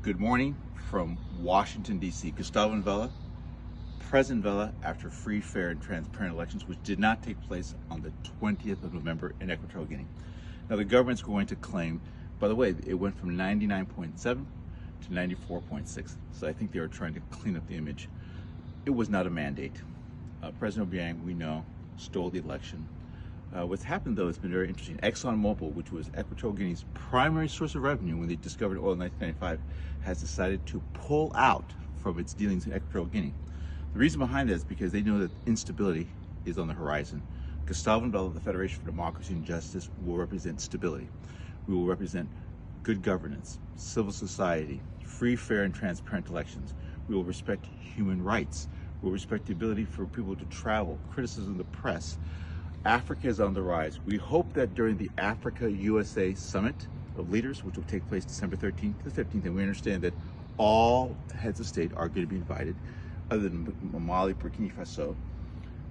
Good morning from Washington, D.C. Gustavo and Vela, President Vela, after free, fair, and transparent elections, which did not take place on the 20th of November in Equatorial Guinea. Now, the government's going to claim, by the way, it went from 99.7 to 94.6. So I think they were trying to clean up the image. It was not a mandate. President Obiang, we know, stole the election. What's happened, though, has been very interesting. ExxonMobil, which was Equatorial Guinea's primary source of revenue when they discovered oil in 1995, has decided to pull out from its dealings in Equatorial Guinea. The reason behind that is because they know that instability is on the horizon. Gustavo and Vela, the Federation for Democracy and Justice, will represent stability. We will represent good governance, civil society, free, fair, and transparent elections. We will respect human rights. We will respect the ability for people to travel, criticism of the press. Africa is on the rise. We hope that during the Africa-USA Summit of Leaders, which will take place December 13th to the 15th, and we understand that all heads of state are going to be invited, other than Mali, Burkina Faso,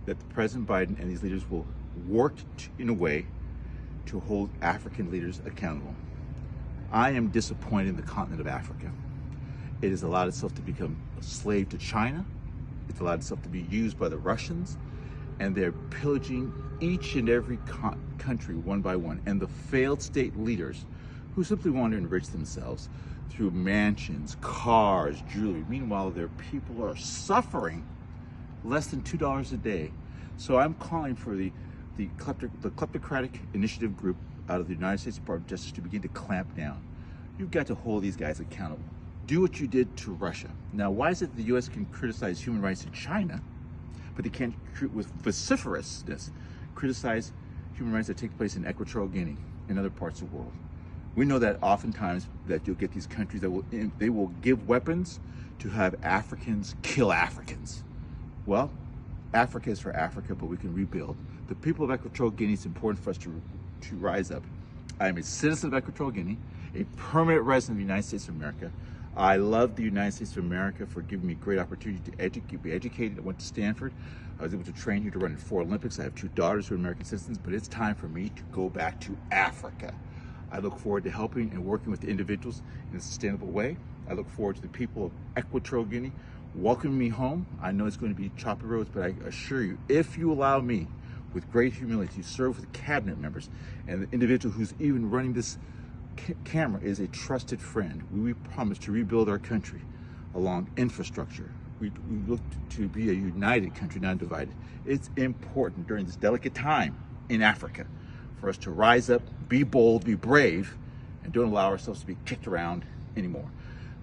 that President Biden and these leaders will work in a way to hold African leaders accountable. I am disappointed in the continent of Africa. It has allowed itself to become a slave to China. It's allowed itself to be used by the Russians, and they're pillaging each and every country one by one. And the failed state leaders who simply want to enrich themselves through mansions, cars, jewelry. Meanwhile, their people are suffering less than $2 a day. So I'm calling for the kleptocratic initiative group out of the United States Department of Justice to begin to clamp down. You've got to hold these guys accountable. Do what you did to Russia. Now, why is it that the U.S. can criticize human rights in China, but they can't, with vociferousness, criticize human rights that take place in Equatorial Guinea and other parts of the world? We know that oftentimes that you'll get these countries that will give weapons to have Africans kill Africans. Well, Africa is for Africa, but we can rebuild. The people of Equatorial Guinea, it's important for us to rise up. I am a citizen of Equatorial Guinea, a permanent resident of the United States of America. I love the United States of America for giving me great opportunity to be educated. I went to Stanford. I was able to train here to run in 4 Olympics. I have 2 daughters who are American citizens, but it's time for me to go back to Africa. I look forward to helping and working with the individuals in a sustainable way. I look forward to the people of Equatorial Guinea welcoming me home. I know it's going to be choppy roads, but I assure you, if you allow me, with great humility, to serve with cabinet members and the individual who's even running this camera is a trusted friend. We promise to rebuild our country along infrastructure. We look to be a united country, not divided. It's important during this delicate time in Africa for us to rise up, be bold, be brave, and don't allow ourselves to be kicked around anymore.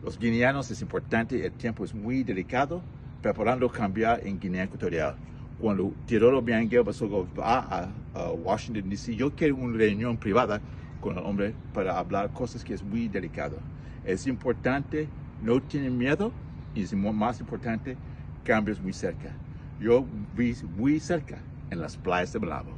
Los guineanos, es importante, el tiempo es muy delicado, preparando cambiar en Guinea Ecuatorial. Cuando Teodoro Obiang va a Washington, D.C., yo quiero una reunión privada con el hombre para hablar cosas que es muy delicado. Es importante, no tener miedo, y es más importante, cambios muy cerca. Yo vi muy cerca en las playas de Malabo.